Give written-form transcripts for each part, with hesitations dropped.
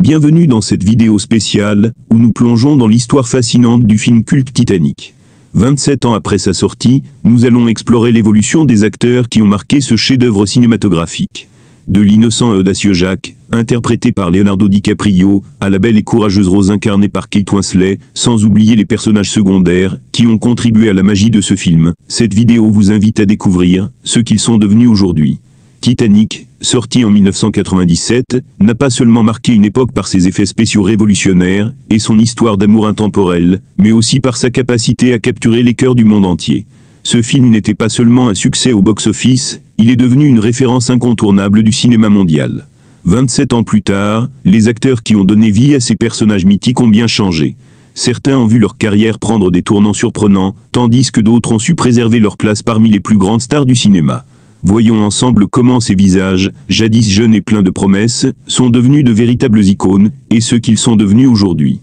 Bienvenue dans cette vidéo spéciale, où nous plongeons dans l'histoire fascinante du film culte Titanic. 27 ans après sa sortie, nous allons explorer l'évolution des acteurs qui ont marqué ce chef-d'œuvre cinématographique. De l'innocent et audacieux Jack, interprété par Leonardo DiCaprio, à la belle et courageuse Rose incarnée par Kate Winslet, sans oublier les personnages secondaires, qui ont contribué à la magie de ce film. Cette vidéo vous invite à découvrir ce qu'ils sont devenus aujourd'hui. Titanic, sorti en 1997, n'a pas seulement marqué une époque par ses effets spéciaux révolutionnaires et son histoire d'amour intemporel, mais aussi par sa capacité à capturer les cœurs du monde entier. Ce film n'était pas seulement un succès au box-office, il est devenu une référence incontournable du cinéma mondial. 27 ans plus tard, les acteurs qui ont donné vie à ces personnages mythiques ont bien changé. Certains ont vu leur carrière prendre des tournants surprenants, tandis que d'autres ont su préserver leur place parmi les plus grandes stars du cinéma. Voyons ensemble comment ces visages, jadis jeunes et pleins de promesses, sont devenus de véritables icônes, et ce qu'ils sont devenus aujourd'hui.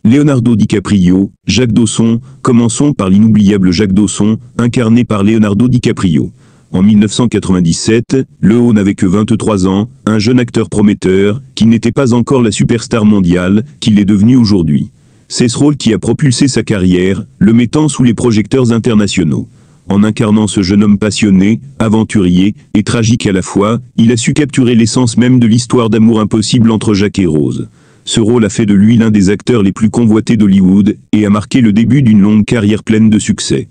Leonardo DiCaprio, Jack Dawson. Commençons par l'inoubliable Jack Dawson, incarné par Leonardo DiCaprio. En 1997, Leo n'avait que 23 ans, un jeune acteur prometteur, qui n'était pas encore la superstar mondiale qu'il est devenu aujourd'hui. C'est ce rôle qui a propulsé sa carrière, le mettant sous les projecteurs internationaux. En incarnant ce jeune homme passionné, aventurier et tragique à la fois, il a su capturer l'essence même de l'histoire d'amour impossible entre Jack et Rose. Ce rôle a fait de lui l'un des acteurs les plus convoités d'Hollywood et a marqué le début d'une longue carrière pleine de succès.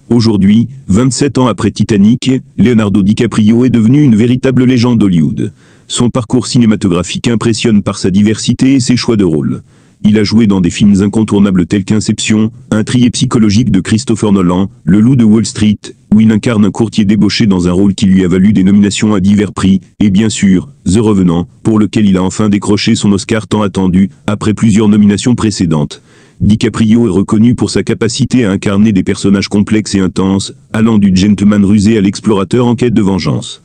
Aujourd'hui, 27 ans après Titanic, Leonardo DiCaprio est devenu une véritable légende d'Hollywood. Son parcours cinématographique impressionne par sa diversité et ses choix de rôle. Il a joué dans des films incontournables tels qu'Inception, un thriller psychologique de Christopher Nolan, Le Loup de Wall Street, où il incarne un courtier débauché dans un rôle qui lui a valu des nominations à divers prix, et bien sûr, The Revenant, pour lequel il a enfin décroché son Oscar tant attendu, après plusieurs nominations précédentes. DiCaprio est reconnu pour sa capacité à incarner des personnages complexes et intenses, allant du gentleman rusé à l'explorateur en quête de vengeance.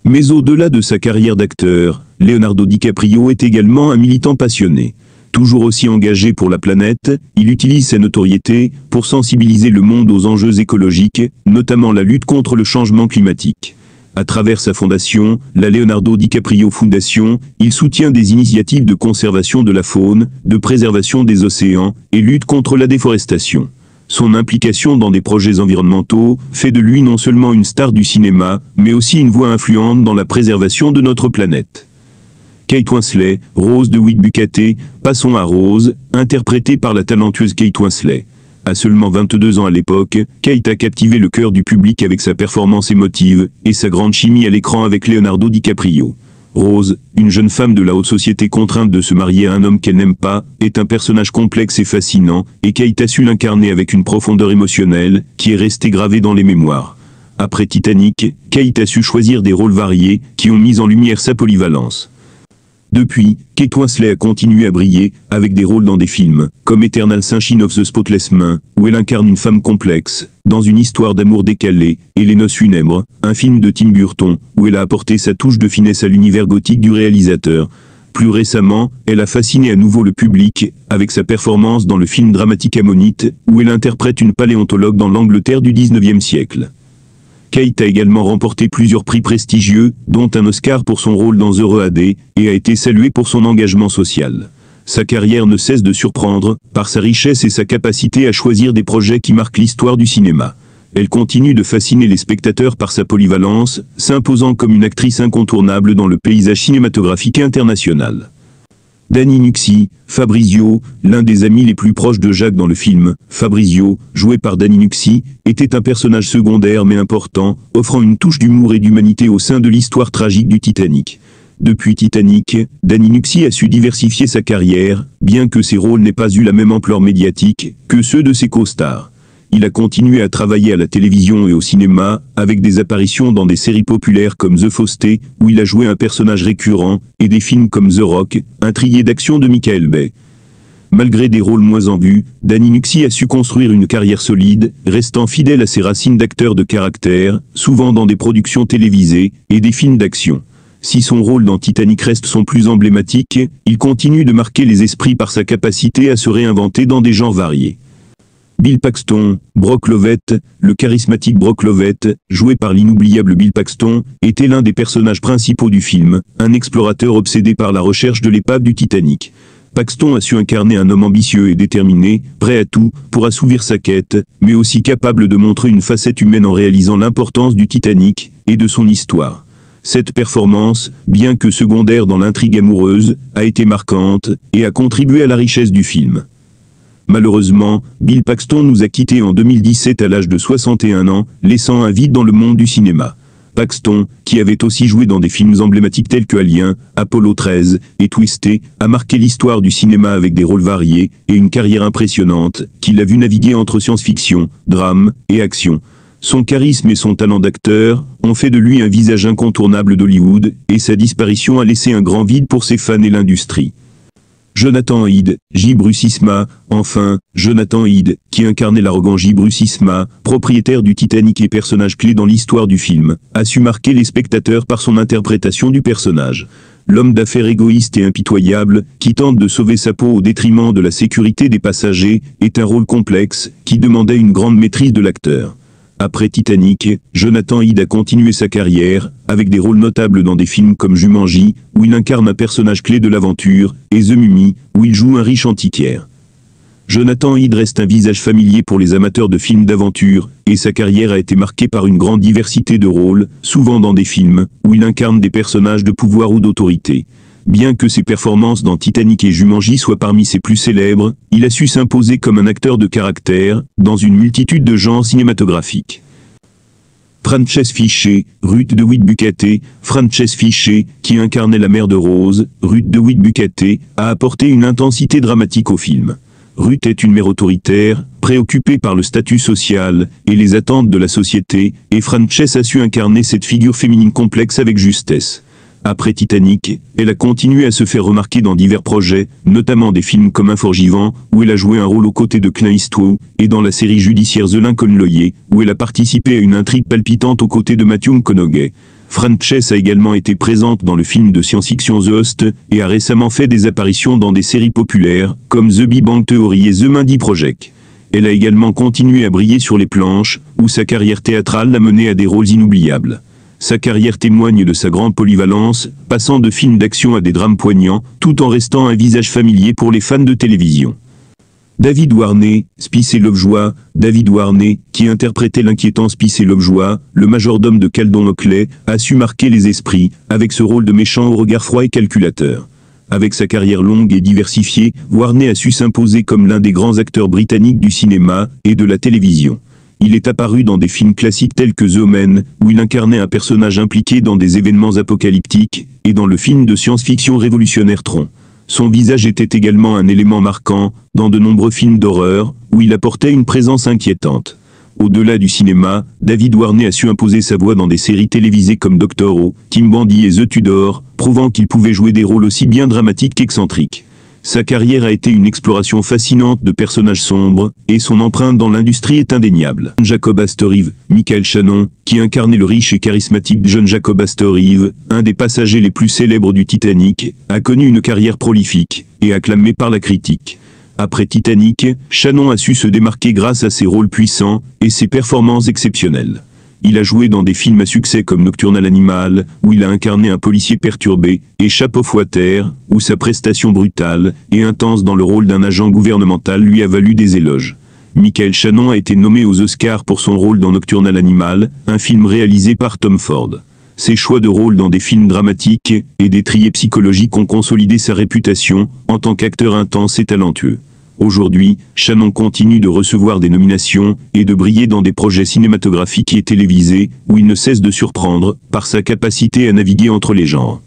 Mais au-delà de sa carrière d'acteur, Leonardo DiCaprio est également un militant passionné. Toujours aussi engagé pour la planète, il utilise sa notoriété pour sensibiliser le monde aux enjeux écologiques, notamment la lutte contre le changement climatique. À travers sa fondation, la Leonardo DiCaprio Foundation, il soutient des initiatives de conservation de la faune, de préservation des océans et lutte contre la déforestation. Son implication dans des projets environnementaux fait de lui non seulement une star du cinéma, mais aussi une voix influente dans la préservation de notre planète. Kate Winslet, Rose de Wit-Bucaté. Passons à Rose, interprétée par la talentueuse Kate Winslet. À seulement 22 ans à l'époque, Kate a captivé le cœur du public avec sa performance émotive et sa grande chimie à l'écran avec Leonardo DiCaprio. Rose, une jeune femme de la haute société contrainte de se marier à un homme qu'elle n'aime pas, est un personnage complexe et fascinant, et Kate a su l'incarner avec une profondeur émotionnelle qui est restée gravée dans les mémoires. Après Titanic, Kate a su choisir des rôles variés qui ont mis en lumière sa polyvalence. Depuis, Kate Winslet a continué à briller, avec des rôles dans des films, comme Eternal Sunshine of the Spotless Mind, où elle incarne une femme complexe, dans une histoire d'amour décalée, et Les Noces funèbres, un film de Tim Burton, où elle a apporté sa touche de finesse à l'univers gothique du réalisateur. Plus récemment, elle a fasciné à nouveau le public, avec sa performance dans le film dramatique Ammonite, où elle interprète une paléontologue dans l'Angleterre du XIXe siècle. Kate a également remporté plusieurs prix prestigieux, dont un Oscar pour son rôle dans Heureux AD, et a été saluée pour son engagement social. Sa carrière ne cesse de surprendre, par sa richesse et sa capacité à choisir des projets qui marquent l'histoire du cinéma. Elle continue de fasciner les spectateurs par sa polyvalence, s'imposant comme une actrice incontournable dans le paysage cinématographique international. Danny Nucci, Fabrizio, l'un des amis les plus proches de Jack dans le film, Fabrizio, joué par Danny Nucci, était un personnage secondaire mais important, offrant une touche d'humour et d'humanité au sein de l'histoire tragique du Titanic. Depuis Titanic, Danny Nucci a su diversifier sa carrière, bien que ses rôles n'aient pas eu la même ampleur médiatique que ceux de ses co-stars. Il a continué à travailler à la télévision et au cinéma, avec des apparitions dans des séries populaires comme The Fausté, où il a joué un personnage récurrent, et des films comme The Rock, un thriller d'action de Michael Bay. Malgré des rôles moins en vue, Danny Nucci a su construire une carrière solide, restant fidèle à ses racines d'acteur de caractère, souvent dans des productions télévisées et des films d'action. Si son rôle dans Titanic reste son plus emblématique, il continue de marquer les esprits par sa capacité à se réinventer dans des genres variés. Bill Paxton, Brock Lovett, le charismatique Brock Lovett, joué par l'inoubliable Bill Paxton, était l'un des personnages principaux du film, un explorateur obsédé par la recherche de l'épave du Titanic. Paxton a su incarner un homme ambitieux et déterminé, prêt à tout, pour assouvir sa quête, mais aussi capable de montrer une facette humaine en réalisant l'importance du Titanic, et de son histoire. Cette performance, bien que secondaire dans l'intrigue amoureuse, a été marquante, et a contribué à la richesse du film. Malheureusement, Bill Paxton nous a quittés en 2017 à l'âge de 61 ans, laissant un vide dans le monde du cinéma. Paxton, qui avait aussi joué dans des films emblématiques tels que Alien, Apollo 13 et Twisted, a marqué l'histoire du cinéma avec des rôles variés et une carrière impressionnante, qui l'a vu naviguer entre science-fiction, drame et action. Son charisme et son talent d'acteur ont fait de lui un visage incontournable d'Hollywood, et sa disparition a laissé un grand vide pour ses fans et l'industrie. Jonathan Hyde, J. Bruce Ismay, enfin, Jonathan Hyde, qui incarnait l'arrogant J. Bruce Ismay, propriétaire du Titanic et personnage clé dans l'histoire du film, a su marquer les spectateurs par son interprétation du personnage. L'homme d'affaires égoïste et impitoyable, qui tente de sauver sa peau au détriment de la sécurité des passagers, est un rôle complexe, qui demandait une grande maîtrise de l'acteur. Après Titanic, Jonathan Hyde a continué sa carrière, avec des rôles notables dans des films comme Jumanji, où il incarne un personnage clé de l'aventure, et The Mummy, où il joue un riche antiquaire. Jonathan Hyde reste un visage familier pour les amateurs de films d'aventure, et sa carrière a été marquée par une grande diversité de rôles, souvent dans des films, où il incarne des personnages de pouvoir ou d'autorité. Bien que ses performances dans Titanic et Jumanji soient parmi ses plus célèbres, il a su s'imposer comme un acteur de caractère, dans une multitude de genres cinématographiques. Frances Fichet, Ruth DeWitt Bukaté. Frances Fichet, qui incarnait la mère de Rose, Ruth DeWitt Bukaté, a apporté une intensité dramatique au film. Ruth est une mère autoritaire, préoccupée par le statut social et les attentes de la société, et Frances a su incarner cette figure féminine complexe avec justesse. Après Titanic, elle a continué à se faire remarquer dans divers projets, notamment des films comme Unforgiven, où elle a joué un rôle aux côtés de Clint Eastwood, et dans la série judiciaire The Lincoln Lawyer, où elle a participé à une intrigue palpitante aux côtés de Matthew McConaughey. Frances a également été présente dans le film de science-fiction The Host, et a récemment fait des apparitions dans des séries populaires, comme The Big Bang Theory et The Mindy Project. Elle a également continué à briller sur les planches, où sa carrière théâtrale l'a menée à des rôles inoubliables. Sa carrière témoigne de sa grande polyvalence, passant de films d'action à des drames poignants, tout en restant un visage familier pour les fans de télévision. David Warney, Spice et Lovejoy. David Warney, qui interprétait l'inquiétant Spice et Lovejoy, le majordome de Caldon Oakley, a su marquer les esprits, avec ce rôle de méchant au regard froid et calculateur. Avec sa carrière longue et diversifiée, Warney a su s'imposer comme l'un des grands acteurs britanniques du cinéma et de la télévision. Il est apparu dans des films classiques tels que The Omen, où il incarnait un personnage impliqué dans des événements apocalyptiques, et dans le film de science-fiction révolutionnaire Tron. Son visage était également un élément marquant, dans de nombreux films d'horreur, où il apportait une présence inquiétante. Au-delà du cinéma, David Warney a su imposer sa voix dans des séries télévisées comme Doctor Who, Kim Bandy et The Tudor, prouvant qu'il pouvait jouer des rôles aussi bien dramatiques qu'excentriques. Sa carrière a été une exploration fascinante de personnages sombres, et son empreinte dans l'industrie est indéniable. Jacob Astor-Reeve, Michael Shannon, qui incarnait le riche et charismatique John Jacob Astor-Reeve, un des passagers les plus célèbres du Titanic, a connu une carrière prolifique, et acclamée par la critique. Après Titanic, Shannon a su se démarquer grâce à ses rôles puissants, et ses performances exceptionnelles. Il a joué dans des films à succès comme Nocturnal Animal, où il a incarné un policier perturbé, et Shape of Water, où sa prestation brutale et intense dans le rôle d'un agent gouvernemental lui a valu des éloges. Michael Shannon a été nommé aux Oscars pour son rôle dans Nocturnal Animal, un film réalisé par Tom Ford. Ses choix de rôle dans des films dramatiques et des thrillers psychologiques ont consolidé sa réputation en tant qu'acteur intense et talentueux. Aujourd'hui, Shannon continue de recevoir des nominations et de briller dans des projets cinématographiques et télévisés où il ne cesse de surprendre par sa capacité à naviguer entre les genres.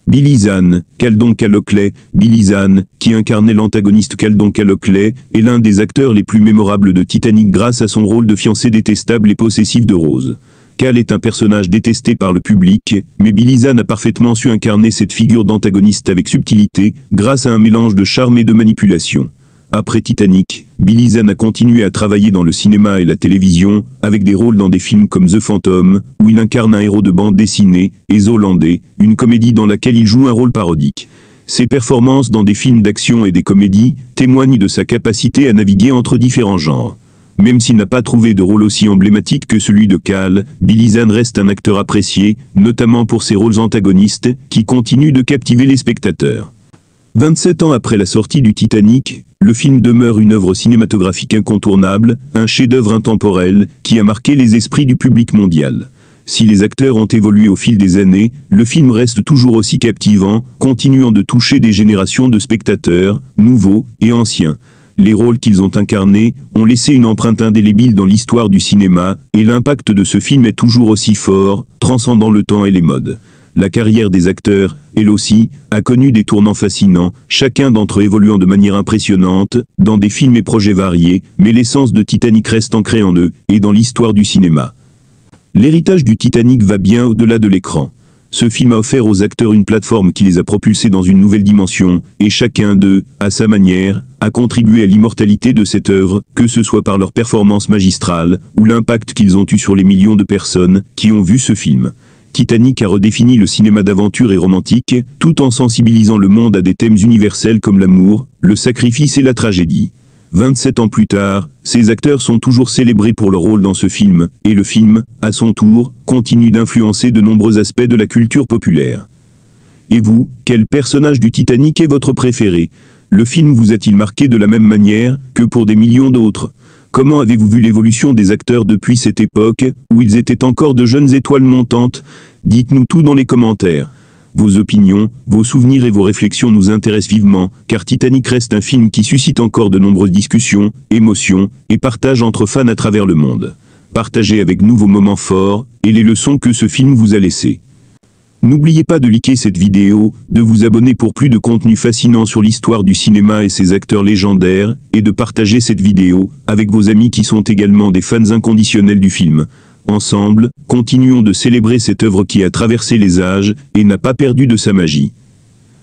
Billy Zane, Caldon Oakley. Billy Zane, qui incarnait l'antagoniste Caldon Oakley, est l'un des acteurs les plus mémorables de Titanic grâce à son rôle de fiancé détestable et possessif de Rose. Cal est un personnage détesté par le public, mais Billy Zane a parfaitement su incarner cette figure d'antagoniste avec subtilité, grâce à un mélange de charme et de manipulation. Après Titanic, Billy Zane a continué à travailler dans le cinéma et la télévision, avec des rôles dans des films comme The Phantom, où il incarne un héros de bande dessinée, et Zoolander, une comédie dans laquelle il joue un rôle parodique. Ses performances dans des films d'action et des comédies témoignent de sa capacité à naviguer entre différents genres. Même s'il n'a pas trouvé de rôle aussi emblématique que celui de Cal, Billy Zane reste un acteur apprécié, notamment pour ses rôles antagonistes, qui continuent de captiver les spectateurs. 27 ans après la sortie du Titanic, le film demeure une œuvre cinématographique incontournable, un chef-d'œuvre intemporel, qui a marqué les esprits du public mondial. Si les acteurs ont évolué au fil des années, le film reste toujours aussi captivant, continuant de toucher des générations de spectateurs, nouveaux et anciens. Les rôles qu'ils ont incarnés ont laissé une empreinte indélébile dans l'histoire du cinéma, et l'impact de ce film est toujours aussi fort, transcendant le temps et les modes. La carrière des acteurs, elle aussi, a connu des tournants fascinants, chacun d'entre eux évoluant de manière impressionnante, dans des films et projets variés, mais l'essence de Titanic reste ancrée en eux, et dans l'histoire du cinéma. L'héritage du Titanic va bien au-delà de l'écran. Ce film a offert aux acteurs une plateforme qui les a propulsés dans une nouvelle dimension, et chacun d'eux, à sa manière, a contribué à l'immortalité de cette œuvre, que ce soit par leur performance magistrale, ou l'impact qu'ils ont eu sur les millions de personnes qui ont vu ce film. Titanic a redéfini le cinéma d'aventure et romantique, tout en sensibilisant le monde à des thèmes universels comme l'amour, le sacrifice et la tragédie. 27 ans plus tard, ces acteurs sont toujours célébrés pour leur rôle dans ce film, et le film, à son tour, continue d'influencer de nombreux aspects de la culture populaire. Et vous, quel personnage du Titanic est votre préféré? Le film vous a-t-il marqué de la même manière que pour des millions d'autres? Comment avez-vous vu l'évolution des acteurs depuis cette époque, où ils étaient encore de jeunes étoiles montantes? Dites-nous tout dans les commentaires. Vos opinions, vos souvenirs et vos réflexions nous intéressent vivement, car Titanic reste un film qui suscite encore de nombreuses discussions, émotions, et partages entre fans à travers le monde. Partagez avec nous vos moments forts, et les leçons que ce film vous a laissées. N'oubliez pas de liker cette vidéo, de vous abonner pour plus de contenu fascinant sur l'histoire du cinéma et ses acteurs légendaires, et de partager cette vidéo avec vos amis qui sont également des fans inconditionnels du film. Ensemble, continuons de célébrer cette œuvre qui a traversé les âges et n'a pas perdu de sa magie.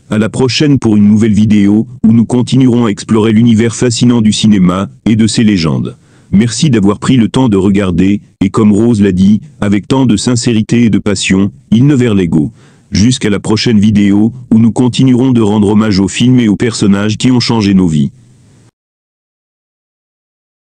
À la prochaine pour une nouvelle vidéo où nous continuerons à explorer l'univers fascinant du cinéma et de ses légendes. Merci d'avoir pris le temps de regarder, et comme Rose l'a dit, avec tant de sincérité et de passion, il ne vers l'ego. Jusqu'à la prochaine vidéo où nous continuerons de rendre hommage aux films et aux personnages qui ont changé nos vies.